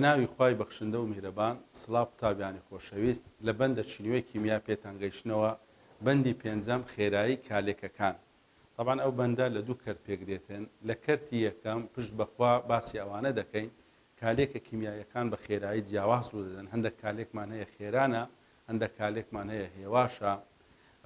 ناوی خوای بەخشندە و میهرەبان سڵاو قوتابیانی خۆشەویست لە بەندە چینوەی کیمیا پێتان گەیشتنەوە بەندی پێنجەم خێرایی کالێکەکان. طبعا ئەو بەندە لە دوو کەرت پێگرێتن. لە کەرتی یەکەم پشت بەخوا باسی ئەوانە دەکەین کالێکە کیمیایەکان بە خێرایی جیاواز ڕوو دەدەن. هەندێک کالێکمان هەیە خێرانە، هەندێک کالێکمان هەیە هێواشە.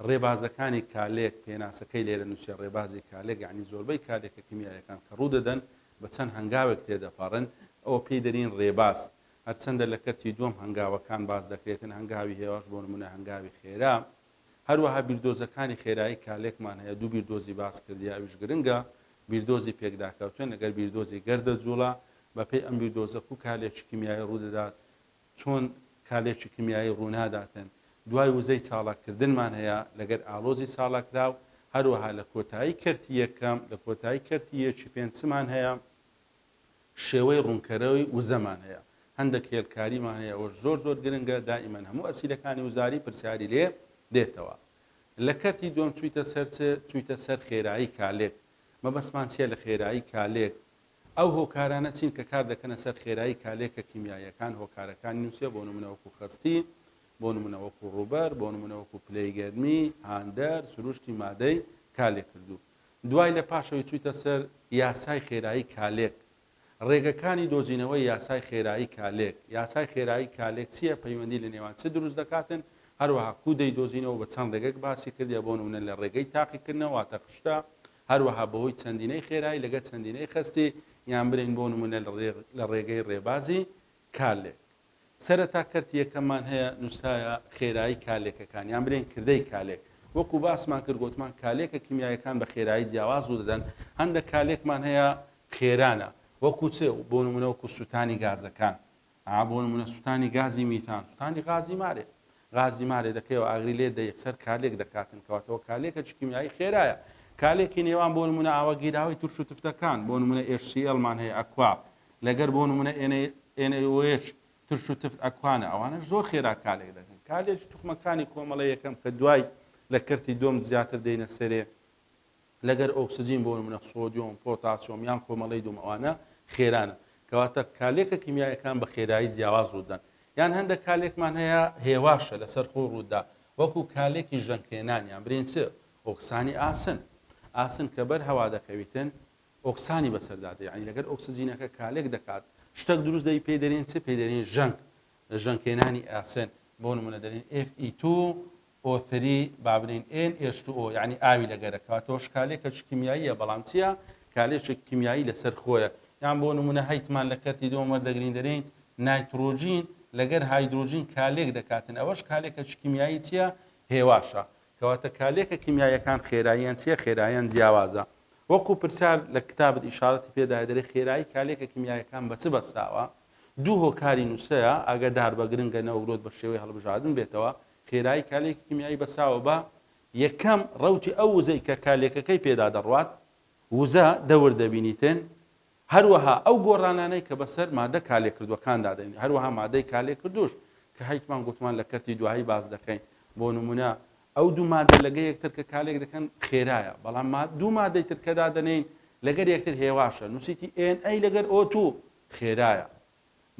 ڕێبازەکانی کالێک پێناسەکەی لێرە نووسێ ڕێبازی کالێک، یعنی زۆربەی کالێکە کیمیایەکان کە ڕوو دەدەن بە چەند هەنگاوێک تێدەپەڕن، ئەوە پێی دەرین ڕێباز. هەرچەندە لە کەرتی دووەم هەنگاوەکان باز دەکرێتن، هەنگاوی هێواش بۆ نمونە هەنگاوی خێرا. هەروەها بیردۆزەکانی خێرایی کالێکمان هەیە، دوو بیردۆزی باس کردی ئەویش گرنگە. بیردۆزی پێکداکەوتن لەگەر بیردۆزی گەردە جوڵە بەپێی ئەم بیردۆزە و کالێکی کیمیایی ڕوو دەدات چۆن کالێکی کیمیایی ڕوو ناداتن. دوای وزەی چاڵاکردنمان هەیە لەگەر ئالۆزی ساڵاکراو. هەروەها لە کۆتایی کەرتی یەکەم، لە کۆتایی کەرتی یەکی پێنجمان هەیە شێوەی ڕوونکەرەوەی وزەمان هەیە. هەندێک هێلکاریمان هەیە ئەوش زۆر زۆر گرنگە، دائیمەن هەموو ئەسیلەکانی وزاری پرسیاری لێ دێتەوە. لە کەرتی دووەم چوویتە سەر خێرایی کالێک. مەبەستمان چییە لە خێرایی کالێک؟ ئەو هۆکارانە چین کە کار دەکەنە سەر خێرایی کالێکە کیمیایەکان هۆکارەکانی نووسێ، بۆ نمونە وەکو خەستی، بۆ نمونە وەکو ڕوبەر، بۆ نمونە وەکو پلەی گەرمی، هاندەر، سروشتی مادەی کالێک کردو. دوای لە پاشەوەی چوویتە سەر یاسای خێرایی کالێک، ڕێگەکانی دۆزینەوەی یاسای خێرایی کالێک. یاسای خێرایی کالێک چییە؟ پەیوەندی لە نێوان چ دروست دەکاتن؟ هەروەها کوودەی دۆزینەوە بە چەند ڕێگەک باسی کردیە، بۆ نمونە لە ڕێگەی تاقیکردنەوە واتە خشتە، هەروەها بەهۆی چەندینەی خێرایی لەگە چەندینەی خستی، یان برین بۆ نمونە لە ڕێگەی ڕێبازی کالێک. سەرەتا کەرتی یەکەممان هەیە نووسایە خێرایی کالێکەکان، یان برین کردەی کالێک. وەکو باسمان کرد گوتمان کالێکە کیمیایەکان بە خێرایی جیاواز ڕوو دەدەن. هەندێک کالێکمان هەیە خێرانە، وەکو چ بۆ نمونە وەکو سوتانی گازەکان، بۆ نمونە سوتانی گازی میتان، سوتانی غازی مارێ. غازی مارێ دەکەیەوە ئاگری لێ یەکسەر کالێک دەکاتن، کەواتەوە کالێکە کیمیایی خێرایە. کالێکی نێوان بۆ نمونە ئاوەگیراوی تورش و تفتەکان، بۆ نمونە HCl-مان هەیە ئەکوا، لەگەر بۆ نمونە NaOH تورش و تفت ئەکوانە، ئەوانش زۆر خێرا کالێک دەکەن. کالێکی توخمەکانی کۆمەڵە یەکەم کە دوای لە کەرتی دووەم زیاتر دێنە سەرێ، لەگەر ئۆکسجین بۆ نمونە سۆدیۆم، پۆتاسیۆم یان کۆمەڵەی دووم، ئەوانە خێرانە. کەواتە کالێکە کیمیایەکان بە خێرایی جیاواز ڕوودەن. یان هەندێک کالێکمان هەیە هێواشە لەسەر خۆ ڕوودا، وەکو کالێکی ژەنکێنان، یان برین چ ئۆکسانی ئاسن. ئاسن کە بەر هەوا دەکەویتن ئۆکسانی بەسەردادە، یعنی لەگەر ئۆکسجینەکە کالێک دەکات، شتێک دروست دەی پێی دەرێن چ پێی دەرێن ژەنگ، ژەنکێنانی ئاسن. بۆ نمونە دەرێن Fe2O3 بابرین NH2O، یعنی ئاوی لەگەرەکەواتەوە کالێکە کیمیاییە، بەڵام چییە؟ کالێکی کیمیایی لەسەر خۆیە. یان بۆ نمونە هەیتمان لە کەرتی دووەم وەردەگرین دەرێن نایترۆژین لەگەر هایدرۆژین کالێک دەکاتن، ئەوەش کالێکە کیمیایی چییە؟ هێواشە. کەواتە کالێکە کیمیایەکان خێراییان چییە؟ خێراییان جیاوازە. وەکو پرسیار لە کتابت ئیشارەتی پێدای دەرێ خێرایی کالێکە کیمیایەکان بە چ بەستاوە؟ دوو هۆکاری نووسەیە ئاگادار بە گرنگە نەوەگرۆت بە شێوەی هەڵبژاردن بێتەوە. خێرایی کالێکی کیمیایی بەساوە بە یەکەم ڕەوتی ئەو وزەی کە کالێکەکەی پێدا دەڕوات، وزە دەور دەبینیتن، هەروەها ئەو گۆڕانانەی کە بەسەر مادە کالێک کردوەکان دادەین، هەروەها مادەی کالێک کردوش کە هەیتمان گوتمان لە کەرتی دوایی باز دەکەین. بۆ نمونە ئەو دوو مادە لەگە یەکتر کە کالێک دەکەن خێرایە، بەڵام دوو مادەی تر کە دادەنین لەگەر یەکتر هێواشە. نووسیتی Na لەگەر O2 خێرایە،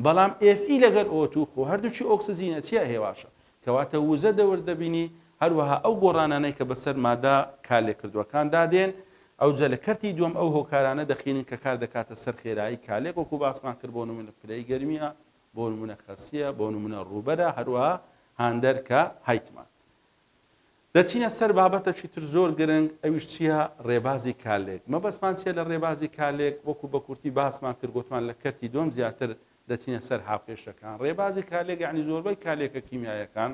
بەڵام Fe لەگەر O2 خۆ هەردووچی ئۆکسجینە چیە؟ هێواشە. کەواتە وزە دەور دەبینی، هەروەها ئەو گۆڕانانەی کە بەسەر مادە کالێک کردوەکان دادێن. ئەو جە لە کەرتی دووەم ئەو هۆکارانە دەخینن کە کار دەکاتە سەر خێرایی کالێک، وەکو باسمان کرد بۆ نمونە پلەی گەرمیە، بۆ نمونە خەسیە، بۆ نمونە ڕوبەرە، هەروەها هاندەر کە هەیتمان. دەچینە سەر بابەتەکی تر زۆر گرنگ، ئەویش چییە؟ ڕێبازی کالێک. مەبەستمان چیە لە ڕێبازی کالێک؟ وەکو بە کورتی باسمان کرد گوتمان لە کەرتی دووەم زیاتر دەچینە سەر هاوکێشەکان. ڕێبازی کالێک یعنی زۆربەی کالێکە کیمیایەکان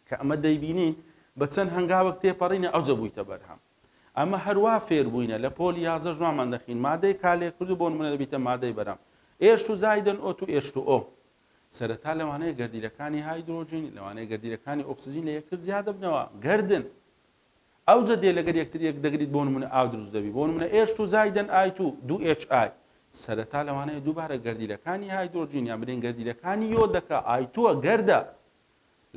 کە ئەمە دەیبینین بە چەند هەنگاوەک تێپەڕینە ئەوجە بوویتە بەرهەم. ئەمە هەروە فێربووینە لە پۆلی 11 ژوانمان دەخین مادەی کالێک کردو بۆ نمونە دەبیتە مادەی بەرەم H2O2 H2O. سەرەتا لەوانەیە گەردیلەکانی هایدرۆژین، لەوانەیە گەردیلەکانی ئۆکسجین لە یەکتر زیادە بنەوە، گەردن. ئەوجە دێ لەگەر یەکتر یەک دەگریت بۆ نمونە ئاو دروست دەبی، بۆ نمونە H2I2 2HI. سەرەتا لەوانەیە دووبارە گەردیلەکانی هایدرۆژین یان برین گەردیلەکانی یۆ دەکا I2 گەردە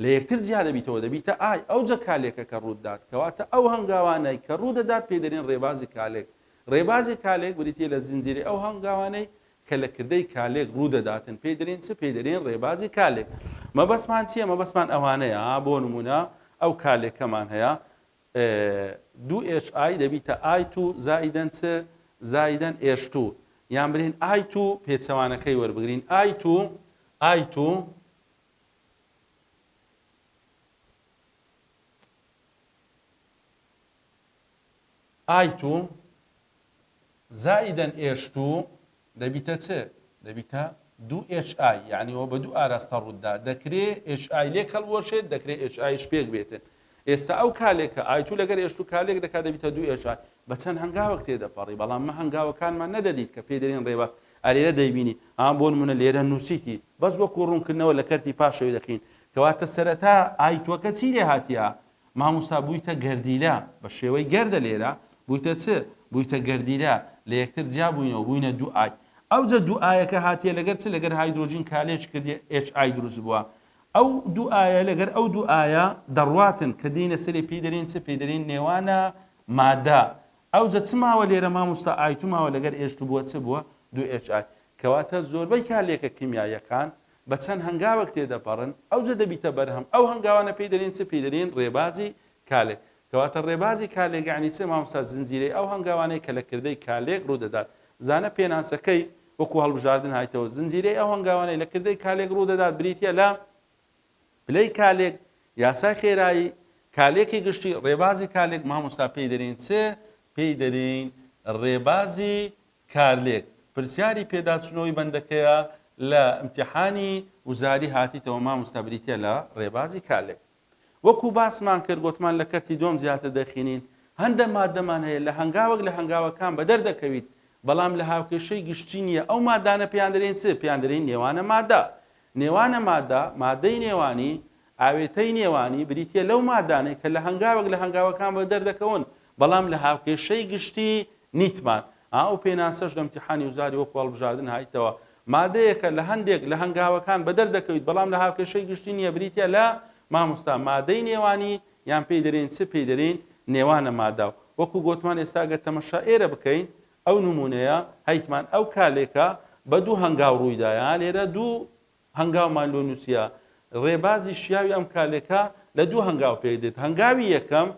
لە یەکتر زیادە بیتەوە دەبیتە ئای، ئەوجە کالێکە کە ڕوودات. کەواتە ئەو هەنگاوانەی کە ڕوو دەدات پێ دەرێن ڕێبازی کالێک. ڕێبازی کالێک بریتە لە زنجیرەی ئەو هەنگاوانەی کە لە کردەی کالێک ڕوو دەداتن پێی دەرێن چ پێی دەرێن ڕێبازی کالێک مەبەستمان چییە مەبەستمان ئەوانەیە بۆ نمونە ئەو کالێکەمان هەیە 2HI دەبیتە I2 زائیدەن چ زائیدەن H2 یان برین I2 پێچەوانەکەی وەربگرین I2 زائیدەن H2 دەبیتە چ دەبیتە 2HI یعنیەوە بە دوو ئاراستە ڕوودا دەکرێت HI لێک هەڵوەشێت دەکرێت HIش پێک بێتن ئێستا ئەو کالێکە I2 لەگەر H2 کالێک دەکات دەبیتە 2HI بە چەند هەنگاوەک تێدەپەڕی بەڵام مە هەنگاوەکانمان نەدەدیت کە پێی دەرێن ڕێباز ئەلێرە دەیبینی بۆ نمونە لێرە نووسیتی بەس وەکو ڕوونکردنەوە لە کەرتی پاشەوەی دەکەین کەواتە سەرەتا I2ەکە چی لێ هاتیە مامۆستا بوویتە گەردیلە بە شێوەی گەردە لێرە بوویتە چ بوویتە گەردیلە لە یەکتر جیا بووینەوە بووینە 2I ئەوجە 2Iەکە هاتیە لەگەر چ لەگەر هایدرۆژین کالێچ کردی HI دروست بووە ئەو 2I لەگەر ئەو 2I دەڕواتن کە دینە سەری پێی دەرێن چ پێی دەرێن نێوانە مادە ئەوجە چ ماوە لێرە مامۆستا I2 ماوە لەگەر H2 بووە چ بووە 2HI کەواتە زۆربەی کالێکە کیمیاییەکان بە چەند هەنگاوەک تێدەپەڕن ئەوجە دەبیتە بەرهەم ئەو هەنگاوانە پێی دەرێن چ پێی دەرێن ڕێبازی کالێک کەواتە ڕێبازی کالێک یعنی چ مامۆستا زنجیرەی ئەو هەنگاوانەی کە لە کردەی کالێک ڕوو دەدات زانە پێناسەکەی وەکو هەڵبژاردن هایتەوە زنجیرەی ئەو هەنگاوانەی لە کردەی کالێک ڕوو دەدات بریتە لە پلەی کالێک یاسای خێرایی کالێکی گشتی ڕێبازی کالێک مامۆستا پێی دەرێن چ پێی دەرێن ڕێبازی کالێک پرسیاری پێداچوونەوەی بەندەکەیە لە ئیمتیحانی وزاری هاتیتەوە مامۆستا بریتە لە ڕێبازی کالێک وەکو باسمان کرد گوتمان لە کەرتی دۆم زیاتر دەخینین هەندە مادەمان هەیە لە هەنگاوەک لە هەنگاوەکان بەدەردەکەویت بەڵام لە هاوکێشەی گشتی نییە ئەو مادانە پێیان دەرێن چ پێیان دەرێن نێوانە مادە نێوانە مادە مادەی نێوانی ئاوێتەی نێوانی بریتە لەو مادانەی کە لە هەنگاوەک لە هەنگاوەکان بەدەردەکەون بەڵام لە هاوکێشەی گشتی نیتمان ئەو پێناسەش لە ئیمتیحانی وزاری وەکو هەڵبژاردن هایتەوە مادەیەکە لە هەندێک لە هەنگاوەکان بەدەردەکەویت بەڵام لە هاوکێشەی گشتی نییە بریتە لە مامۆستا مادەی نێوانی یان پێی دەرێن چ پێی دەرێن نێوانە مادە وەکو گوتمان ئێستا گە تەمەشا ئێرە بکەین ئەو نمونەیە هەیتمان ئەو کالێکە بە دوو هەنگاو ڕوویدایە لێرە دوو هەنگاومان لۆ نووسیە ڕێبازی شیاوی ئەم کالێکە لە دوو هەنگاو پێی دێت هەنگاوی یەکەم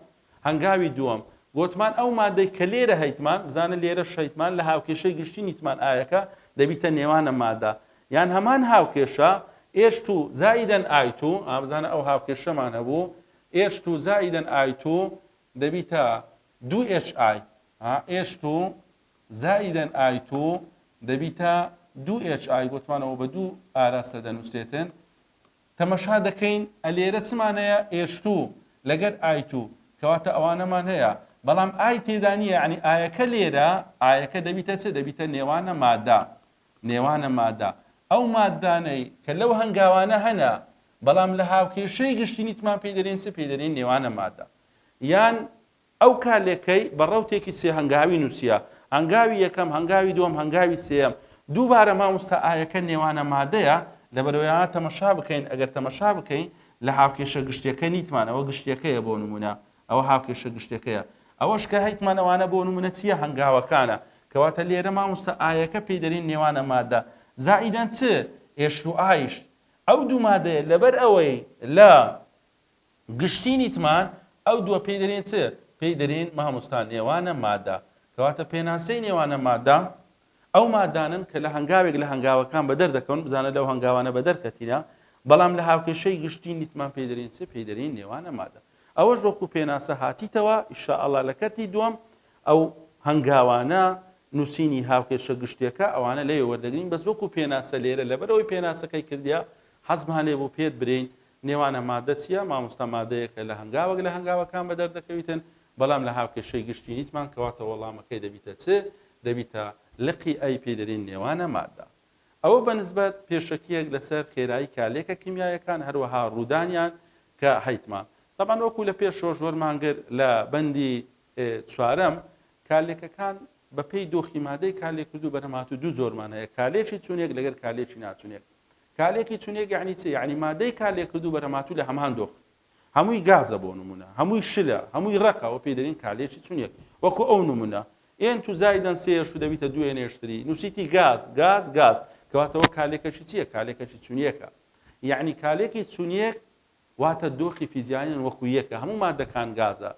هەنگاوی دووەم گوتمان ئەو مادەی کە لێرە هەیتمان بزانە لێرە شەیتمان لە هاوکێشەی گشتی نیتمان ئایەکە دەبیتە نێوانە مادە یان هەمان هاوکێشە H2 زائیدەن I2 بزانە ئەو هاوکێشەمان هەبوو H2 زائیدەن I2 دەبیتە 2HI H2 زائیدەن I2 دەبیتە 2HI گوتمانەوە بە دوو ئاراستە دەنووسێتن تەمەشا دەکەین ئەلێرە چمانەیە H2 لەگەر I2 کەواتە ئەوانەمان هەیە بەڵام ئای تێدا نییە ینی ئایەکە لێرە ئایەکە دەبیتە چ دەبیتە نێوانە مادە نێوانە مادە ئەو مادانەی کە لەو هەنگاوانە هەنە بەڵام لە هاوکێشەی گشتی نیتمان پێی دەرێن چ پێی دەرێن نێوانە مادە یان ئەو کالێکەی بە ڕەوتێکی سێ هەنگاوی نووسیە هەنگاوی یەکەم هەنگاوی دووەم هەنگاوی سێەم دووبارە مامۆستا ئایەکە نێوانە مادەیە لەبەرەوەیان تەمەشا بکەین ئەگەر تەمەشا بکەین لە هاوکێشە گشتیەکە نیتمان ئەوە گشتیەکەیە بۆ نمونە ئەوە هاوکێشە گشتەکەیە ئەوەش کە هەیتمانەوانە بۆ نمونە چییە هەنگاوەکانە کەواتە لێرە مامۆستا ئایەکە پێی دەرێن نێوانە مادە زائیدەن چ H2Iش ئەو دوو مادەیە لەبەر ئەوەی لە گشتی نیتمان ئەو دووە پێی دەرێن چ پێی دەرێن مامۆستا نێوانە مادە کەواتە پێناسەی نێوانە مادە ئەو مادانن کە لە هەنگاوێک لە هەنگاوەکان بەدەردەکەون بزانە لەو هەنگاوانە بەدەرکەتینە بەڵام لە هاوکێشەی گشتی نیتمان پێی دەرێن چ پێی دەرێن نێوانە مادە ئەوەش وەکو پێناسە هاتیتەوە ئینشاءالله لە کەتی دووەم ئەو هەنگاوانە نووسینی هاوکێشە گشتیەکە ئەوانە لێ وەردەگرین بەس وەکو پێناسە لێرە لەبەرەوەی پێناسەکەی کردیا حەزمان لێ بۆ پێت برین نێوانە مادە چییە مامۆستا مادەیەکە لە هەنگاوەک لە هەنگاوەکان بەدەردەکەویتن بەڵام لە هاوکێشەی گشتی نیتمان کەواتە وەڵامەکەی دەبیتە چ دەبیتە لقی ئەی پێی دەرێن نێوانە مادە ئەوە بەنسبەت پێشەکیەک لەسەر خێرایی کالێکە کیمیایەکان هەروەها ڕوودانیان کە هەیتمان طبعا وەکو لە پێشەوە زۆرمانگر لە بەندی چوارەم کالێکەکان بە پێی دۆخی مادەی کالێک کردو بەرهەمات و دوو زۆرمان هەیە کالێکی چونێک لەگەر کالێکی ناچونێک کالێکی چونێک یعنی چی یعنی مادەی کالێک کردو بەرهەمات و لە هەمان دۆخ هەمووی گازە بۆ نمونە هەمووی شلە هەمووی ڕقەوە پێی دەرێن کالێکی چونێک وەکو ئەو نمونە ئێن تو زایدەن سێش و دەبیتە دوێ نێشتری نووسیتی گاز کەواتەوە کالێکەشی چییە؟ کالێکەشی چونیەکە. یعنی کالێکی چونیەک واتە دۆخی فیزیانیان وەکو یەکە، هەموو مادەکان گازە.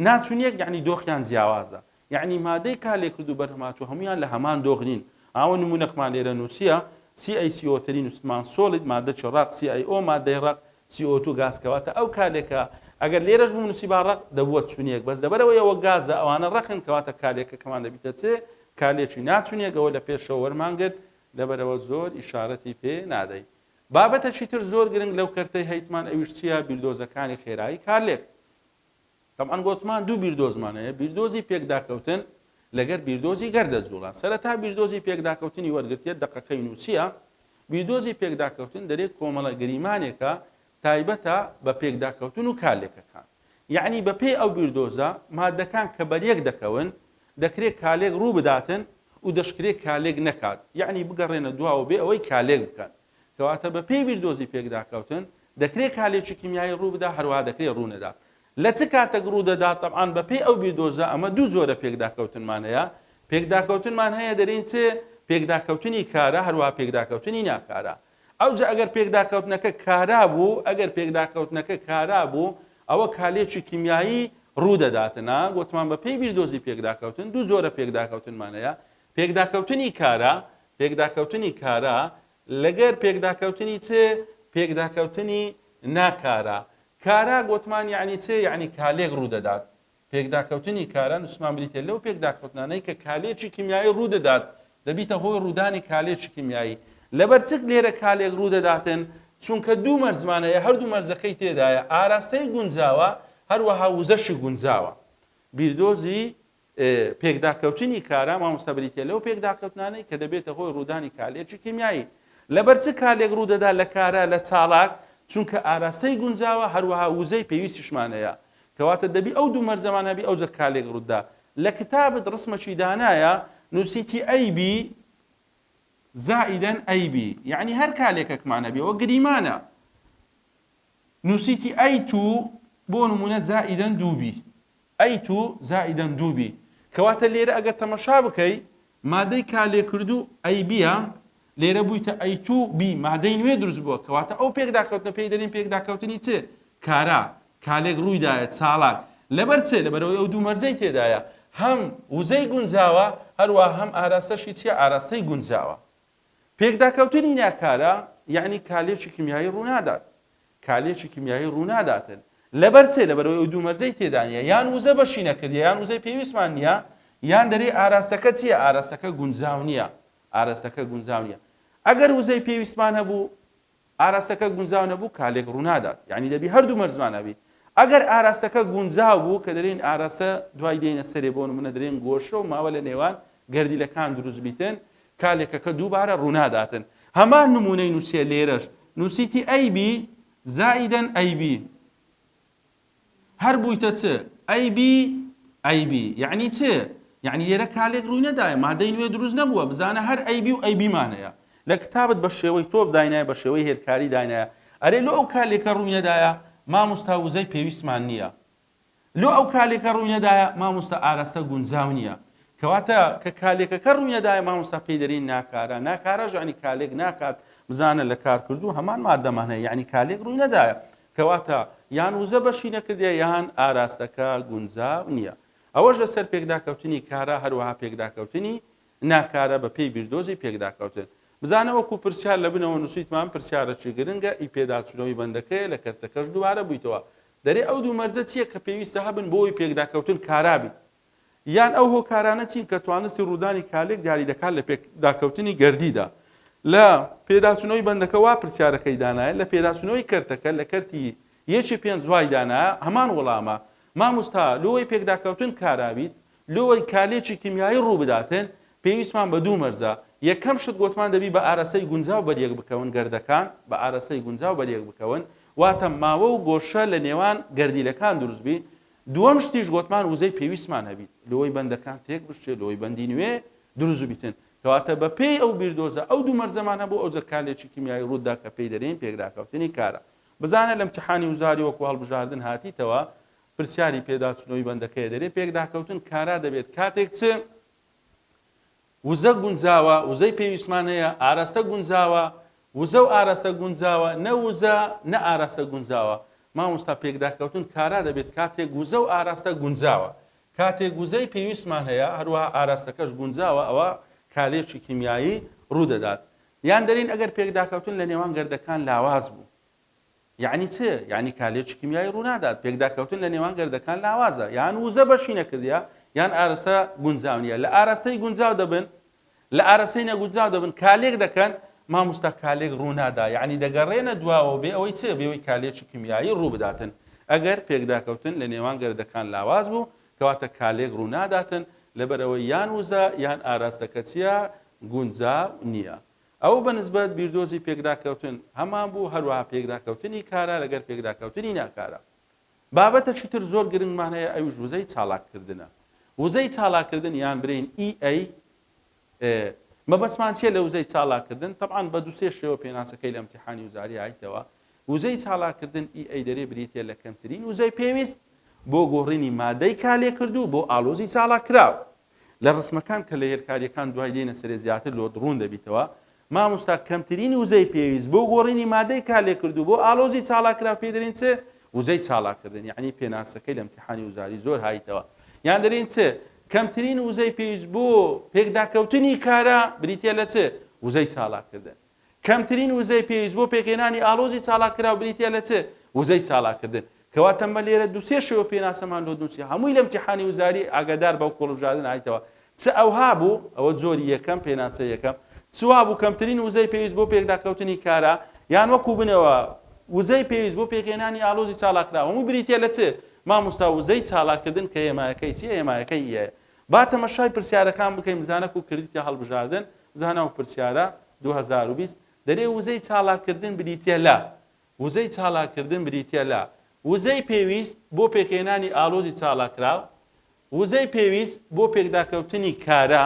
ناچونیەک یعنی دۆخیان جیاوازە، یعنی مادەی کالێک کرد و بەرهەماتوو هەمویان لە هەمان دۆخ نین. ئاوە نمونەکمان لێرە نووسیە CaCO3 نووسمان سۆڵید مادە چڕاق، CaO مادەی ڕق، CO2 گازکەواتە ئەو کالێکە ئەگەر لێرەش بوو نووسی با ڕق دەبووە چونیەک، بەس دەبەرەوەی ئەوە گازە ئەوانە ڕقن کەواتە کالێکە کەمان دەبیتە چێ؟ کالێکی ناچونیەک. ئەوە لە پێشەوە وەرمانگرت لەبەرەوە زۆر ئیشارەتی پێ نادەی. بابەتەکی تر زۆر گرنگ لەو کەرتەی هەیتمان ئەویش چییە؟ بیردۆزەکانی خێرایی کالێک. طبعاً گوتمان دوو بیردۆزمان هەیە، بیردۆزی پێکداکەوتن لەگەر بیردۆزی گەردەجوڵان. سەرەتا بیردۆزی پێکداکەوتنی وەرگرتێت دەقەکەی نووسیە. بیردۆزی پێکداکەوتن دەرێت کۆمەڵە گریمانێکە تایبەتە بە پێکداکەوتن و کالێکەکان. یعنی بەپێی ئەو بیردۆزە مادەکان کە بەریەک دەکەون دەکرێت کالێک ڕوو بداتن و دەشکرێت کالێک نەکات، یعنی بگەڕێنە دواوە بێ ئەوەی کالێک بکەن. کەواتە بەپێی بیردۆزی پێکداکەوتن دەکرێت کالێکی کیمیایی ڕوو بدا، هەروەها دەکرێت ڕوو نەدات. لە چ کاتێک ڕوو دەدات؟ طبعاً بەپێی ئەو بیردۆزە ئەمە دوو جۆرە پێکداکەوتنمان هەیە. پێکداکەوتنمان هەیە دەرێن چێ؟ پێکداکەوتنی کارە، هەروەها پێکداکەوتنی ناکارە. ئەوجا ئەگەر پێکداکەوتنەکە کارا بوو، ئەگەر پێکداکەوتنەکە کارا بوو، ئەوە کالێکی کیمیایی ڕوو دەداتنا. گوتمان بەپێی بیردۆزی پێکداکەوتن دوو جۆرە پێکداکەوتنمان هەیە. پێکداکەوتنی کارە لەگەر پێکداکەوتنی چێ؟ پێکداکەوتنی ناکارە. کارا گوتمان یعنی چێ؟ یعنی کالێک ڕوو دەدات. پێکداکەوتنی کارە نووسمان بریتێ لەو پێکداکەوتنانەی کە کالێکی کیمیایی ڕوو دەدات، دەبیتە هۆی ڕوودانی کالێکی کیمیایی. لەبەر چ لێرە کالێک ڕوو دەداتن؟ چونکە دوو مەرجمان هەیە، هەردوو مەرجەکەی تێدایە ئاراستەی گونجاوە، هەروەها وزەشی گونجاوە. بیردۆزی پێکداکەوتنی کارە مامۆستا بریتێ لەو پێکداکەوتنانەی کە دەبێتە هۆی ڕوودانی کالێکی کیمیایی. لەبەر چ کالێک ڕوو دەدا لە کارە لە چاڵاک؟ چونکە ئاراستەی گونجاوە، هەروەها وزەی پێویستیشمان هەیە. کەواتە دەبی ئەو دوو مەرجەمان هەبی ئەوجا کالێک ڕوودا. لە کتابت ڕسمەکی دانایە نووسیتی AB زائداً AB، یعنی هەر کالێکەکمان هەبی ئەوە گریمانە. نووسیتی A2 بۆ نمونە زائداً 2B، A2 زائداً 2B. کەواتە لێرە ئەگەر تەمەشا بکەی مادەی کالێکردو ABە، لێرە بوویتە A2B مادەی نوێ دروست بووە. کەواتە ئەو پێکداکەوتنە پێی دەرین پێکداکەوتنی چ؟ کارا، کالێک ڕوویدایە چاڵاک. لەبەر چێ؟ لەبەرەوەی ئەو دوو مەرجەی تێدایە، هەم وزەی گونجاوە، هەروە هەم ئاراستەشی چیە؟ ئاراستەی گونجاوە. پێکداکەوتنی ناکارە یعنی کالێکی کیمیایی ڕوو نادات، کالێکی کیمیایی ڕوو ناداتن. لەبەر چێ؟ لەبەرەوەی ئەو دوو مەرجەی تێدانە، یان وزە بەشی نەکردە، یان وزەی پێویستمان نییە، یان دەرێ ئاراستەکە چییە؟ ئاراستەکە گونجاو نییە، ئاراستەکە گونجاو نییە. ئەگەر وزەی پێویستمان هەبوو، ئاراستەکە گونجاو نەبوو، کالێک ڕوو نادات، یعنی دەبی هەردوو مەرجمان هەبی. ئەگەر ئاراستەکە گونجاو بوو کە دەرێن ئاراستە دوای دێنە سەرێ بۆ نمونە دەرێن گۆشە و ماوە لە نێوان گەردیلەکان دروست بیتن، کالێکەکە دووبارە ڕوو ناداتن. هەمان نمونەی نووسێ لێرەش نووسیتی AB زائداً AB، هەر بوویتە چ؟ AB یعنی چ؟ یعنی لێرە کالێک ڕووی نەدایە، مادەی نوێ دروست نەبووە. بزانە هەر AB و AB مانەیە. لە کتابت بە شێوەی تۆ داینایە، بە شێوەی هێرکاری داینایە. ئەرێ لۆ ئەو کالێکە ڕووی نەدایە مامۆستا وزەی پێویستمان نییە، لۆ ئەو کالێکە ڕووی نەدایە مامۆستا ئاراستە گونجاو نییە. کەواتە کە کالێکەکە ڕووی نەدایە مامۆستا پێی دەرین ناکارە. ناکارەش یعنی کالێک ناکات. بزانە لە کارکردوو هەمان مادەمان هەیە، یعنی کالێک ڕووی نەدایە. کەواتە یان وزە بەشی نەکردێ، یان ئاراستەکە گونجاو نییە. ئەوەش لەسەر پێکداکەوتنی کارە، هەروەها پێکداکەوتنی ناکارە بەپێی بیردۆزی پێکداکەوتن. بزانە وەکو پرسیار لە بنەوە نووسیتمان پرسیارەکی گرنگە ئیپێداچوونەوەی بەندەکەی لە کەرتەکەش دووبارە بوویتەوە. دەرێ ئەو دوو مەرجە چییە کە پێویستە هەبن بۆی پێکداکەوتن کارابی، یان ئەو هۆکارانە چین کە توانستی ڕوودانی کالێک دیاری دەکات لە پێکداکەوتنی گەردیدا. لە پێداچوونەوەی بەندەکە وا پرسیارەکەی دانایە، لە پێداچوونەوەی کەرتەکە لە کەرتی یەکی پێنج دوای دانایە هەمان وەڵامە. مامۆستا لۆی پێکداکەوتن کارابیت، لۆی کالێکی کیمیایی ڕوو بداتن، پێویستمان بە دوو مەرجە. یەکەم شت گوتمان دەبی بە ئاراستەی گونجاو بەریەک بکەون گەردەکان، بە ئاراستەی گونجاو بەریەک بکەون، واتە ماوە و گۆشە لە نێوان گەردیلەکان دروست بی. دووەم شتیش گوتمان وزەی پێویستمان هەبیت، لۆی بەندەکان تێک بشتێ، لۆی بەندی نوێ دروست بیتن. کەواتە بەپێی ئەو بیردۆزە ئەو دوو مەرجەمان هەبوو ئەوجا کالێکی کیمیایی ڕوودا کە پێی دەرێن پێکداکەوتنی کارە. بزانە لە امتحانی وزاری وەکو هەڵبژاردن هاتیتەوە، پرسیاری پێداچوونەوەی بەندەکەی دەرێ پێکداکەوتن کارا دەبێت کاتێک چ؟ وزە گونجاوە وزەی پێویستمان هەیە ئاراستە گونجاوە وزە و ئاراستە گونجاوە نەوزە نە ئاراستە گونجاوە مامۆستا پێکداکەوتن کارا دەبێت کاتێک وزە و ئاراستە گونجاوە کاتێک وزەی پێویستمان هەیە هەروەها ئاراستەکەش گونجاوە ئەوە کالێکی کیمیایی ڕوودەدات یان دەرین ئەگەر پێکداکەوتن لە نێوان گەردەکان لاواز بوو یعنی چ یعنی کالێکی کیمیایی ڕوونادات پێکداکەوتن لە نێوان گەردەکان لاوازە یان وزە بەشی نەکردیا یان ئاراستە گونجاو نیە لە ئاراستەی گونجاو دەبن لە ئاراستەی نەگونجاو دەبن کالێک دەکەن مامۆستا کالێک ڕوونادا یعنی دەگەڕێنە دواوە بێ ئەوەی چێ بێەوەی کالێکی کیمیایی ڕوو بداتن ئەگەر پێکداکەوتن لە نێوان گەردەکان لاواز بوو کەواتە کالێک ڕووناداتن لەبەرەوەی یان وزە یان ئاراستەکە چیە گونجاو نییە ئەو بەنسبەت بیردۆزی پێکداکەوتن هەمان بوو هەروەها پێکداکەوتنی کارە لەگەر پێکداکەوتنی ناکارە بابەتەکی تر زۆر گرنگمان هەیە ئەویش وزەی چالاککردنە وزەی چالاکردن یان برین EA مەبەستمان چیە لە وزەی چالاکردن طبعاً بە دووسێ شێوە پێناسەکەی لە ئیمتیحانی وزاری هایتەوە وزەی چالاکردن EA دەرێ بریتە لە کەمترین وزەی پێویست بۆ گۆڕینی مادەی کالێ کردو بۆ ئالۆزی چالاکراو لە ڕسمەکان کە لە هێرکاریەکان دوای دێنە سەرێ زیاتر لۆ ڕوون دەبیتەوە مامۆستا کەمترین وزەی پێویست بۆ گۆڕینی مادەی کالێ کردو بۆ ئالۆزی چالاکراو پێ دەرێن چ وزەی چالاکردن یعنی پێناسەکەی لە ئیمتیحانی وزاری زۆر هایتەوە یان دەرێن چ کەمترین وزەی پێویست بۆ پێکداکەوتنی کارە بریتە لە چ وزەی چالاکردن کەمترین وزەی پێویست بۆ پێکهێنانی ئالۆزی چالاکراو بریتە لە چ وزەی چالاکردن کەواتە مە لێرە دووسێ شێوە پێناسەمان لۆ نووسی هەمووی لە ئیمتیحانی وزاری ئاگادار بەو کۆڵژاردن هایتەوە چ ئەوها بوو ئەوە جۆری یەکەم پێناسە یەکەم چوا بوو کەمترین وزەی پێویست بۆ پێکداکەوتنی کارە یان وەکو بنەوە وزەی پێویست بۆ پێکهێنانی ئالۆزی چالاکراو هەموو بریتە لە چ مامۆستا وزەی چالاکردن کە هێمایەکەی چیە هێمایەکەی یە با تەمەشای پرسیارەکان بکەین بزانەک و کردیتە هەڵبژاردن بزانە و پرسیارە 2020 دەرێ وزەی چالاکردن بریتە لە وزەی چالاکردن بریتە لە وزەی پێویست بۆ پێکهێنانی ئالۆزی چالاکراو وزەی پێویست بۆ پێکداکەوتنی کارە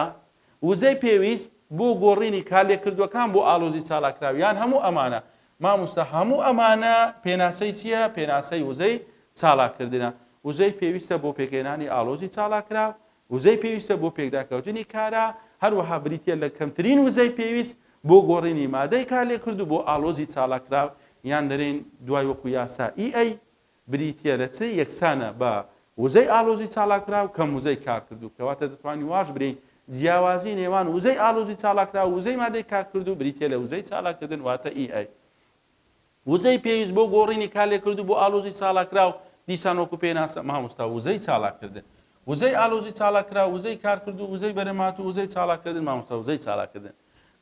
وزەی پێویست بۆ گۆڕینی کالێکردوەکان بۆ ئالۆزی چالاکراو یان هەموو ئەمانە مامۆستا هەموو ئەمانە پێناسەی چییە پێناسەی وزەی چالاکردنە وزەی پێویستە بۆ پێکهێنانی ئالۆزی چالاکراو وزەی پێویستە بۆ پێکداکەوتنی کارە هەروەها بریتە لە کەمترین وزەی پێویست بۆ گۆڕینی مادەی کالێ کردو بۆ ئالۆزی چالاکراو یان دەرێن دوای وەکو یاسا EA بریتە لە چ یەکسانە بە وزەی ئالۆزی چالاکراو کەم وزەی کار کردو کەواتە دەتوانین واش برین جیاوازی نێوان وزەی ئالۆزی چالاکراو وزەی مادەی کار کردو بریتە لە وزەی چالاکردن واتە EA وزەی پێویست بۆ گۆڕینی کالێ کردو بۆ ئالۆزی چالاکراو دیسان وەکو پێناسە مامۆستا وزەی چالاکردن وزەی ئالۆزی چالاکراو وزەی کار کردو وزەی بەرەمات و وزەی چالاکردن مامۆستا وزەی چالاکردن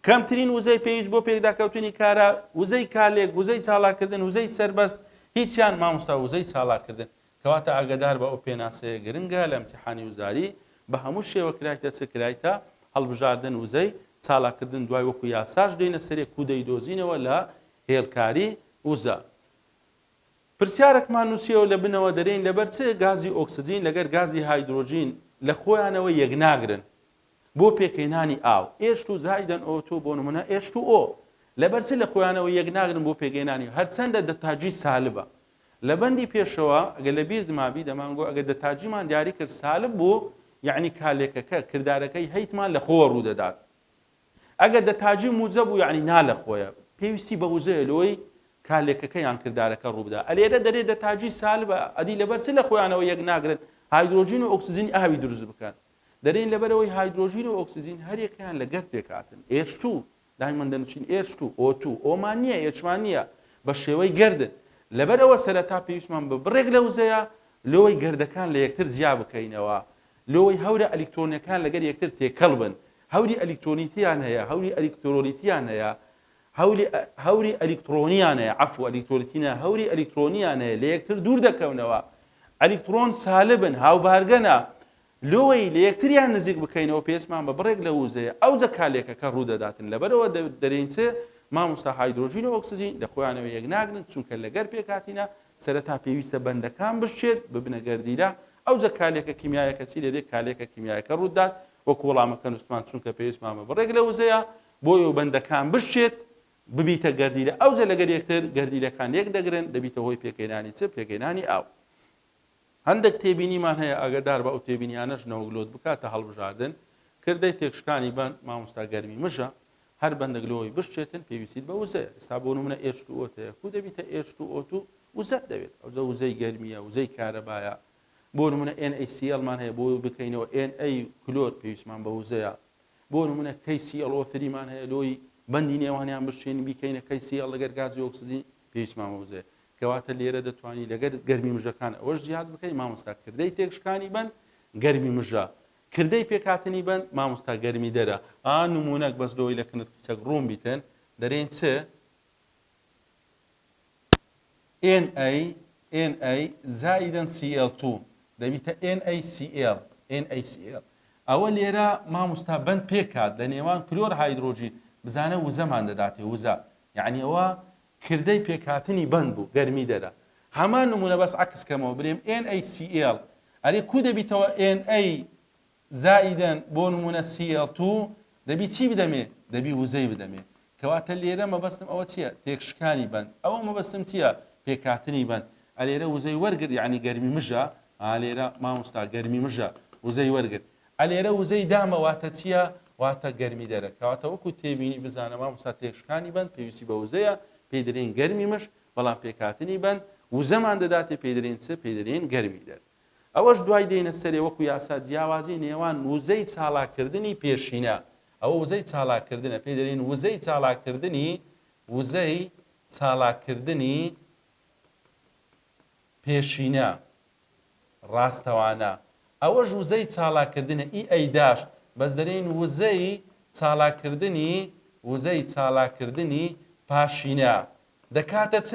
کەمترین وزەی پێویست بۆ پێکداکەوتنی کارە وزەی کالێک وزەی چالاکردن وزەی سەربەست هیچیان مامۆستا وزەی چالاکردن کەواتە ئاگادار بە ئەو پێناسەیە گرنگە لە ئیمتیحانی وزاری بە هەموو شێوە کرایتە چ کرایتە هەڵبژاردن وزەی چالاکردن دوای وەکو یاساش دێنە سەرێ کودەی دۆزینەوە لە هێڵکاری وزە پرسیارێکمان نووسیەوە لە بنەوە دەرێن لەبەر چ گازی ئۆکسجین لەگەر گازی هایدرۆژین لە خۆیانەوە یەکناگرن بۆ پێکهێنانی ئاو H2 زائیدەن O2 بۆ نمونە H2O لەبەر چ لە خۆیانەوە یەکناگرن بۆ پێکهێنانی هەرچەندە دەتاجی سالبە لە بەندی پێشەوە ئەگە لە بیر دمابی دەمانگۆ ئەگە دەتاجیمان دیاری کرد سالب بوو یعنی کالێکەکە کردارەکەی هەیتمان لە خۆوە ڕوودەدات ئەگە دەتاجی موجە بوو یعنی نا لە خۆیە پێویستی بە وزەیە لۆی کالێکەکە یان کردارەکە ڕووبدا ئەلێرە دەرێت دەتاجی سالبە ئەدی لەبەر چ لە خۆیانەوە یەکناگرن هایدرۆژین و ئۆکسجین ئاوی دروست بکەن دەرێن لەبەرەوەی هایدرۆژین و ئۆکسجین هەرێکیان لەگەر پێکاتن H2 دایمان دەنووسین H2 O2 ئۆمان نییە Hمان نییە بە شێوەی گردن لەبەرەوە سەرەتا پێویستمان بە بڕێک لە وزەیە لۆی گردەکان لە یەکتر زیا بکەینەوە لۆی هەورە ئەلیکترۆنیەکان لەگەر یەکتر تێکەڵ بن هەوری ئەلیکترۆنیتیان هەیە هەوری ئەلیکترۆلیتیان هەیە هەوری ئەلیکترۆنیان هەیە عەفو ئەلیکترۆلیتینە هەوری ئەلیکترۆنیان هەیە لە یەکتر دوور دەکەونەوە ئەلیکترۆن سالبن هاوبارگەنە لۆی لە یەکتریان نزیک بکەینەوە پێویستمان بە بڕێک لە وزەیە ئەو جە کالێکەکە ڕوودەداتن لەبەرەوە دەرێن چ مامۆستا هایدرۆژین و ئۆکسجین لە خۆیانەوە یەکناگرن چونکە لەگەر پێکاتینە سەرەتا پێویستە بەندەکان بشێت ببنە گەردیرە ئەو جە کالێکە کیمیایەکە چی لێدێت کالێکە کیمیایەکە ڕوودات وەکو وەڵامەکە نووسمان چونکە پێویستمان بە بڕێک لە وزەیە بۆیە بەندەکان بشێت ببیتە گەردیرە ئەو جە لەگەر یەکتر گەردیلەکان یەک دەگرن دەبیتە هۆی پێکهێنانی چ پێکهێنانی ئاو هەندێک تێبینیمان هەیە ئاگادار بە ئەو تێبینیانەش نەوەگلۆت بکاتە هەڵبژاردن کردەی تێکشکانی بن مامۆستا گەرمی مژە هەر بەندەگلەوەی بشتێتن پێویستیت بە وزەیە ئێستا بۆ نمونە H2O کو دەبیتە H2O2 وزەت دەوێت ئەوزە وزەی گەرمیە وزەی کارەبایە بۆ نمونە NaClمان هەیە بۆ بکەینەوە Na کلۆر پێویستمان بە وزەیە بۆ نمونە KClO3مان هەیە لۆی بەندی نێوانیان بشێن بیکەینە KCl لەگەر گازی ئۆکسیجین پێویستمان بە وزەیە کەواتە لێرە دەتوانانی لەگەر گەرمی مژەکان ئەوەش جیاد بکەی مامۆستا کردەی تێکشکانی بن گەرمی مژە کردەی پێکاتنی بن مامۆستا گەرمی دەرە نمونەک بەس لۆی لە کنت کچەک ڕوون بیتن دەرێن چ Na زائداً Cl2 دەبیتە NaCl ئەوە لێرە مامۆستا بند پێکات لە نێوان کلۆر هایدرۆژین بزانە وزەمان دەداتێ وزە یعنی ئەوە کردەی پێکاتنی بند بوو گەرمی دەرە هەمان نمونە بەس عکسکەمەوە برێم NaCl ئەرێ کو دەبیتەوە Na زائداً بۆ نمونە Cl2 دەبی چی بدەمێ دەبی وزەی بدەمێ کەواتە لێرە مەبەستم ئەوە چییە تێکشکانی بند ئەوە مەبەستم چییە پێکاتنی بند ئەلێرە وزەی وەرگرت یعنی گەرمی مژە لێرە مامۆستا گەرمی مژە وزەی وەرگرت ئەلێرە وزەی دامە واتە چییە واتە گەرمی دەرە کەواتە وەکو تێبینی بزانە مامۆستا تێکشکانی بند پێویستی بە وزەیە پێی دەرێن گەرمی مش بەڵام پێکاتنی بند وزەمان دەداتێ پێی دەرێن چ پێی دەرێن گەرمی دەر ئەوەش دوای دێنە سەرێ وەکو یاسا جیاوازی نێوان وزەی چالاکردنی پێشینە ئەوە وزەی چالاکردنە پێی دەرێن وزەی چالاکردنی پێشینە ڕاستەوانە ئەوەش وزەی چالاکردنە ئەیداش بەس دەرێن وزەی چالاکردنی پاشینە دەکاتە چ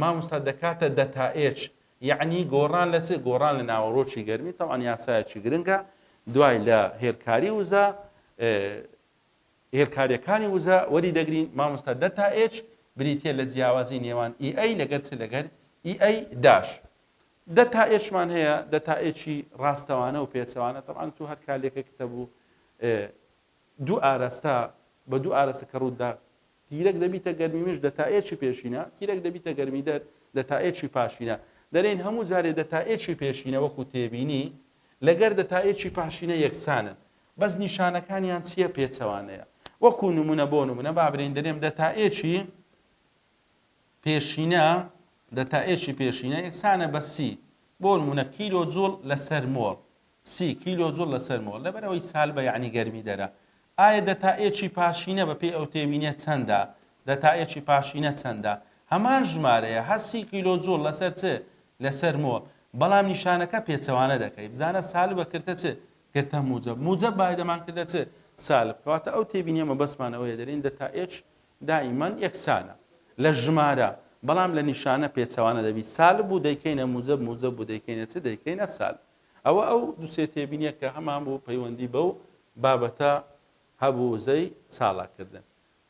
مامۆستا دەکاتە دەتائچ یعنی گۆڕان لە چ گۆڕان لە ناوەڕۆکی گەرمی تەوان یاسایەکی گرنگە دوای لە هێرکاری وزە هێرکاریەکانی وزە وەری دەگرین مامۆستا دەتائچ بریتە لە جیاوازی نێوان ئەی لەگەر چ لەگەر ئەی داش دەتائچمان هەیە دەتائچی ڕاستەوانە و پێچەوانە تەوان تو هەر کالێکە کتەبوو دوو ئاراستە بە دوو ئارەستە کە ڕوودا تیرەک دەبیتە گەرمیمش دەتائچی پێشینە تیرەک دەبیتە گەرمی دەر دەتائچی پاشینە دەرێن هەموو جارێ دەتائچی پێشینە وەکو تێبینی لەگەر دەتائچی پاشینە یەکسانن بەس نیشانەکانیان چییە پێچەوانەیە وەکو نمونە بۆ نمونە بابرین دەرێم دەتائچی پێشینە یەکسانە بە سی بۆ نمونە کیلۆ جوڵ لەسەر مۆڵ کیلۆ جوڵ لەسەر مۆڵ لەبەرەوەی سال بە یعنی گەرمی دەرە ئایا دەتائچی پاشینە بە پێی ئەو تێبینیە چەندە دەتائچی پاشینە چەندە هەمان ژمارەیە هەسی کیلۆ جوڵ لەسەر چ لەسەر مۆڵ بەڵام نیشانەکە پێچەوانە دەکەی بزانە سال بە کردە چ کردە موجب بایدەمان کردە چ سالب کەواتە ئەو تێبینیە مەبەستمانەوەیە دەرێن دەتائچ دائیمەن یەکسانە لە ژمارە بەڵام لە نیشانە پێچەوانە دەبی سالب بوو دەیکەینە موجب بوو دەیکەینە چ دەیکەینە سالب ئەوە ئەو دووسێ تێبینیە کە هەمان بوو پەیوەندی بەو بابەتە هەبوو وزەی چالاکردن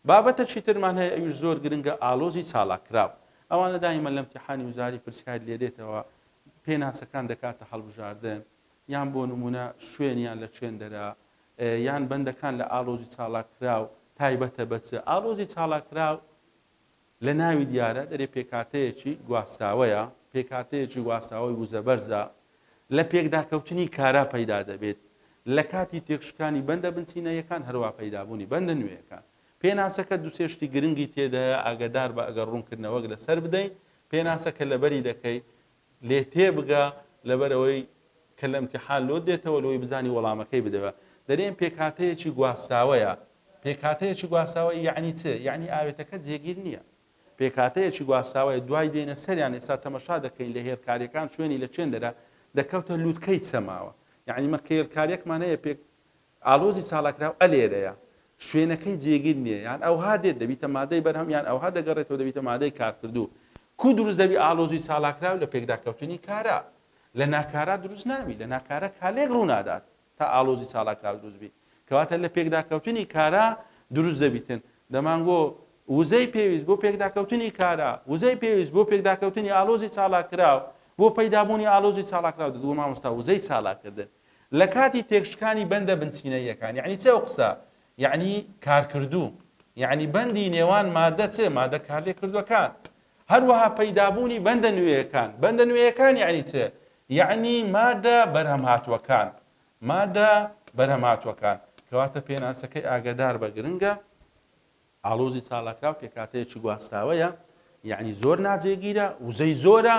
بابەتە چیترمان هەیە ئەویش زۆر گرنگە ئالۆزی چالاکراو ئەوانە دائیمەن لە امتحانی وزاری پرسیار لێدێتەوە پێناسەکان دەکاتە هەڵبژاردن یان بۆ نمونە شوێنیان لە چێندەرە یان بەندەکان لە ئالۆزی چالاکراو تایبەتە بەچە ئالۆزی چالاکراو لە ناوی دیارە دەرێ پێکاتەیەکی گواستاوەیە پێکاتەیەکی گواستاوەی وزە بەرزە لە پێکداکەوتنی کارا پەیدا دەبێت لە کاتی تێکشکانی بەندە بنچینەیەکان هەروە پەیدابوونی بەندە نوێیەکان پێناسەکە دووسێشتی گرنگی تێدایە ئاگدار بە ئەگەر ڕوونکردنەوەک لەسەر بدەین پێناسەکە لەبەری دەکەی لێ تێبگە لەبەرەوەی کە لە امتحان لۆ دێتەوە لۆی بزانی وەڵامەکەی بدەوە دەرێن پێکاتەیەکی گواستاوەیە پێکاتەیەکی گواستاوەی یعنی چ یعنی ئاوێتەکە جێگیر نییە پێکاتەیەکی گواستاوەیە دوای دێنە سەریان ئێستا تەمەشا دەکەین لە هێرکاریەکان شوێنی لە چێندەرە دەکەوتە لووتکەی چەماوە یعنی مە هێرکاریەکمان هەیە پێک ئالۆزی چالاکراو ئەلێرەیە شوێنەکەی جێگیر نییە یان ئەوها دێت دەبیتە مادەی بەرهەم یان ئەوها دەگەڕێتەوە دەبیتە مادەی کارکردوو کو دروست دەبی ئالۆزی چالاکراو لە پێکداکەوتنی کارە لە ناکارا دروست ناوی لە ناکارە کالێک ڕوونادات تا ئالۆزی چالاکراو دروست بی کەواتە لە پێکداکەوتنی کارا دروست دەبیتن دەمانگۆ وزەی پێویست بۆ پێکداکەوتنی کارا وزەی پێویست بۆ پێکداکەوتنی ئالۆزی چالاکراو بۆ پەیدابوونی ئالۆزی چالاکراو دەدووە مامۆستا وزەی چالاکردن لە کاتی تێکشکانی بەندە بنچینەیەکان یعنی چه قسە یعنی کارکردوو یعنی بەندی نێوان مادە چه مادە کارلێکردوەکان هەروەها پەیدابوونی بەندە نوێیەکان یعنی چه یعنی مادە بەرهەمهاتوەکان کەواتە پێناسەکەی ئاگادار بە گرنگە ئاڵۆزی چاڵاکراو پێکاتەیەکی گواستاوەیە یعنی زۆر ناجێگیرە وزەی زۆرە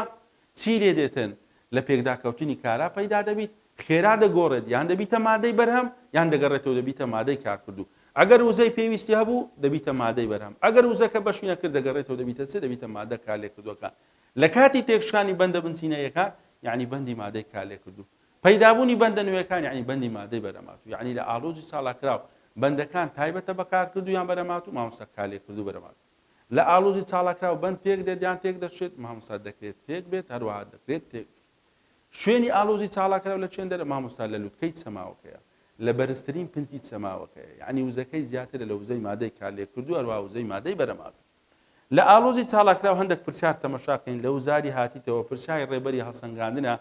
چی لێ دێتن لە پێکداکەوتنی کارا پەیدا دەبیت خێرا دەگۆڕێت یان دەبیتە مادەی بەرهەم یان دەگەڕێتەوە دەبیتە مادەی کارکردو ئەگەر وزەی پێویستی هەبوو دەبیتە مادەی بەرهەم ئەگەر وزەکە بەشی نەکرد دەگەڕێتەوە دەبیتە چ دەبیتە مادە کارلێکردوەکان لە کاتی تێکشانی بەندە بنچینەیەکان یعنی بەندی مادەی کارلێکردو پەیدابوونی بەندە نوێیەکان یعنی بەندی مادەی بەرهەمات یعنی لە ئاڵۆزی چاڵاکراو بەندەکان تایبەتە بە کارکردو یان بەرهەمات و مامۆستا کارلێکردو بەرهەمات لە ئاڵۆزی چاڵاکراو بەند پێک دێت یان تێک دەچێت مامۆستا دەکرێت پێک بێت هەروەها دەکرێت تێک شوێنی ئاڵۆزی چاڵاکراو لە چێن دەرە مامۆستا لە لووتکەی چەماوەکەیە لە بەرزترین پنتی چەماوەکەیە یعنی وزەکەی زیاترە لە وزەی مادەی کارلێکردو هەروەها وزەی مادەی بەرهەمات لە ئاڵۆزی چاڵاکراو هەندێک پرسیار تەماشاکەین لە وزاری هاتیتەوە پرسیاری ڕێبەری هەڵسەنگاندنە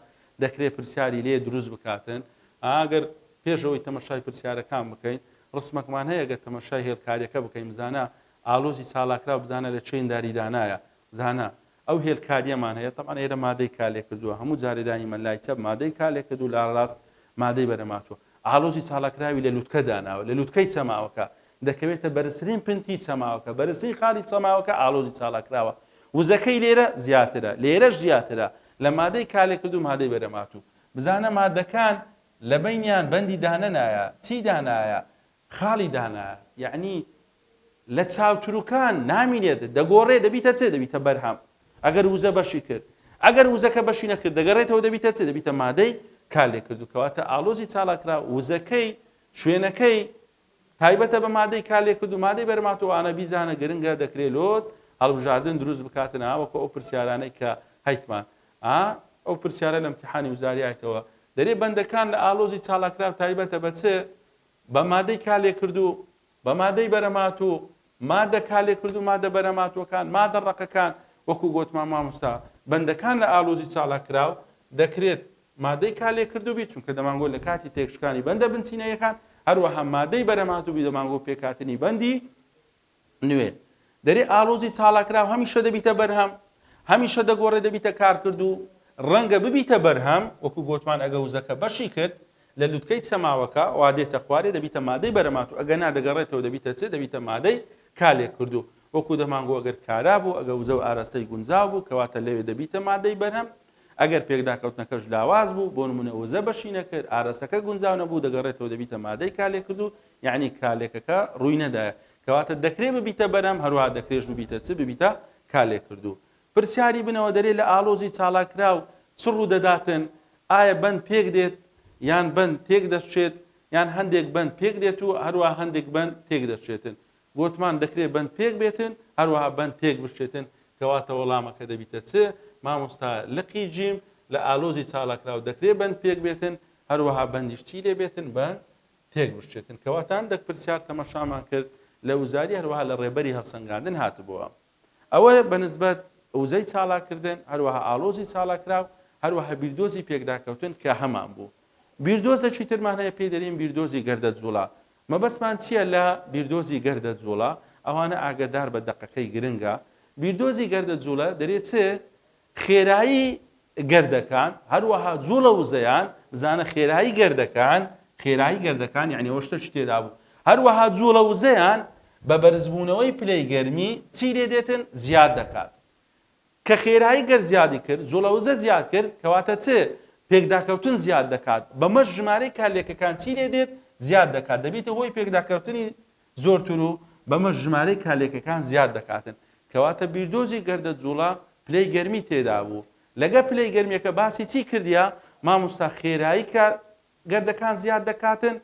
دەکرێت پرسیاری لێ دروست بکاتن ئاگەر پێشەوەی تەماشای پرسیارەکان بکەین ڕسمەکمان هەیە گە تەماشای هێلکاریەکە بکەین بزانە ئاڵۆزی چاڵاکراو بزانە لە چێن داریدانایە بزانە ئەو هێلکاریەمان هەیە تەمان ئێرە مادەی کارلێکردووە هەموو جارێدانی مەلای چەپ مادەی کارلێکردو لە ڕاست مادەی بەرەماتوە ئاڵۆزی چاڵاکراوی لە لووتکە داناوە لە لووتکەی چەماوەکە دەکەوێتە بەرزترین پنتی چەماوەکە بەرزترین خاڵی چەماوەکە ئاڵۆزی چاڵاکراوە وزەکەی لێرە زیاترە لێرەش زیاترە لە مادەی کارلێکردو مادەی بەرەماتوو بزانە مادەکان لە بینیان بەندی دانەنایە چی دانایە خاڵی دانایە یعنی لە چاوتروکان نامینێت دەگۆڕێ دەبیتە چێ دەبیتە بەرهەم ئەگەر وزە بەشی کرد ئەگەر وزەکە بەشی نەکرد دەگەڕێتەوە دەبیتە چێ دەبیتە مادەی کارلێکردو کەواتە ئاڵۆزی چاڵاکرا وزەکەی شوێنەکەی تایبەتە بە مادەی کارلێکردو مادەی بەرەماتوانە بیزانە گرنگە دەکرێت لۆت هەڵبژاردن دروست بکاتن وەکو ئەو پرسیارانەی کە هەیتمان ئەو پرسیارە لە امتحانی وزاریایەتەوە دەرێ بەندەکان لە ئاڵۆزی چاڵاکراو تایبەتە بە چێ بە مادەی کارلێکردو بە مادەی بەرەماتوو مادە کارلێکردو مادە بەرەماتوەکان مادە ڕقەکان وەکو گوتمان مامۆستا بەندەکان لە ئاڵۆزی چاڵاکراو دەکرێت مادەی کارلێکردو بیت چونکە دەمانگۆ لە کاتی تێکشکانی بەندە بنچینەیەکان هەروەها مادەی بەرەماتوو بی دەمانگۆ پێکاتنی بەندی نوێ دەرێ ئاڵۆزی چاڵاکراو هەمیشە دەبیتە بەرهەم هەمیشە دەگۆڕێ دەبیتە کارکردو ڕەنگە ببیتە بەرهەم وەکو گوتمان ئەگە وزەکە بەشی کرد لە لووتکەی چەماوەکە وا دێتە خوارێ دەبیتە مادەی بەرەماتوو ئەگە نادەگەڕێتەوە دەبیتە چێ دەبیتە مادەی کارلێکردو وەکو دەمانگۆ ئەگەر کارا بوو ئەگە وزە و ئاراستەی گونجاو بوو کەواتە لەوێ دەبیتە مادەی بەرهەم ئەگەر پێکداکەوتنەکەش لاواز بوو بۆ نمونە وزە بەشی نەکرد ئاراستەکە گونجاو نەبوو دەگەڕێتەوە دەبیتە مادەی کارلێکردو یعنی کارلێکەکە ڕووی نەدایە کەواتە دەکرێت ببیتە بەرهەم هەروەها دەکرێت ببیتە چ ببیتە کارلێکردو پرسیاری بنەوە دەرێ لە ئاڵۆزی چاڵاکراو چ ڕوو دەداتن ئایا بەند پێک دێت یان بەند تێک دەچێت یان هەندێک بەند پێک دێت و هەروەها هەندێک بەند تێک دەچێتن گوتمان دەکرێت بەند پێک بێتن هەروەها بەند تێک بشێتن کەواتە وەڵامەکە دەبیتە چ مامۆستا لقی جیم لە ئاڵۆزی چاڵاکراو دەکرێت بەند پێک بێتن هەروەها بەندیش چی لێ بێتن بەند تێک بشێتن کەواتان دەک پرسیار تەماشامان کرد لە وزاری هەروەها لە ڕێبەری هەڵسەنگاندن هاتبووە ئەوە بەنسبەت وزەی چاڵاکردن هەروەها ئاڵۆزی چاڵاکراو هەروەها بیردۆزی پێکداکەوتن کە هەمان بوو بیردۆزەکی ترمان هەیە پێی دەرین بیردۆزی گەردە جوڵا مەبەستمان چییە لە بیردۆزی گەردە جوڵا ئەوانە ئاگدار بە دەقەکەی گرنگە بیردۆزی گەردە جوڵە دەرێت چێ خێرایی گەردەکان هەروەها جوڵە وزەیان بزانە خێرایی گەردەکان یعنی ئەوشتە شتێدا بوو هەروەها جوڵە وزەیان بە بەرزبوونەوەی پلەی گەرمی چی لێ دێتن زیاد دەکات کە خێرایی گەر زیادی کرد جوڵە وزە زیاد کرد کەواتە چێ پێکداکەوتن زیاد دەکات بەمەش ژمارەی کارلێکەکان چی لێ دێت زیاد دەکات دەبێتە هۆی پێکداکەوتنی زۆرتر و بەمەش ژمارەی کارلێکەکان زیاد دەکاتن کەواتە بیردۆزی گەردە جوڵا پلەی گەرمی تێدا بوو لەگە پلەی گەرمیەکە باسی چی کردیا مامۆستا خێرایی گەردەکان زیاد دەکاتن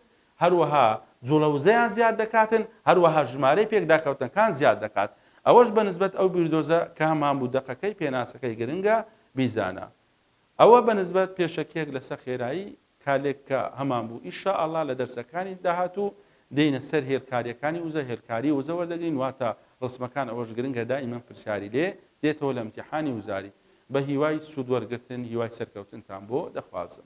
هەروەها جوڵە وزەیان زیاد دەکاتن هەروەها ژمارەی پێکداکەوتنەکان زیاد دەکات ئەوەش بەنسبەت ئەو بیردۆزە کە هەمان بوو دەقەکەی پێناسەکەی گرنگە بیزانە ئەوە بەنسبەت پێشەکێک لەسەر خێرایی کارلێک کە هەمان بوو ئیشاءالله لە دەرسەکانی داهاتوو دێنە سەر هێرکاریەکانی وزە هێرکاری وزە وەردەگرین واتە ڕسمەکان ئەوەش گرنگە دائیمەن پرسیاری لێ دێتەوە لە امتحانی وزاری بە هیوای سوود وەرگرتن هیوای سەرکەوتنتان بۆ دەخوازم.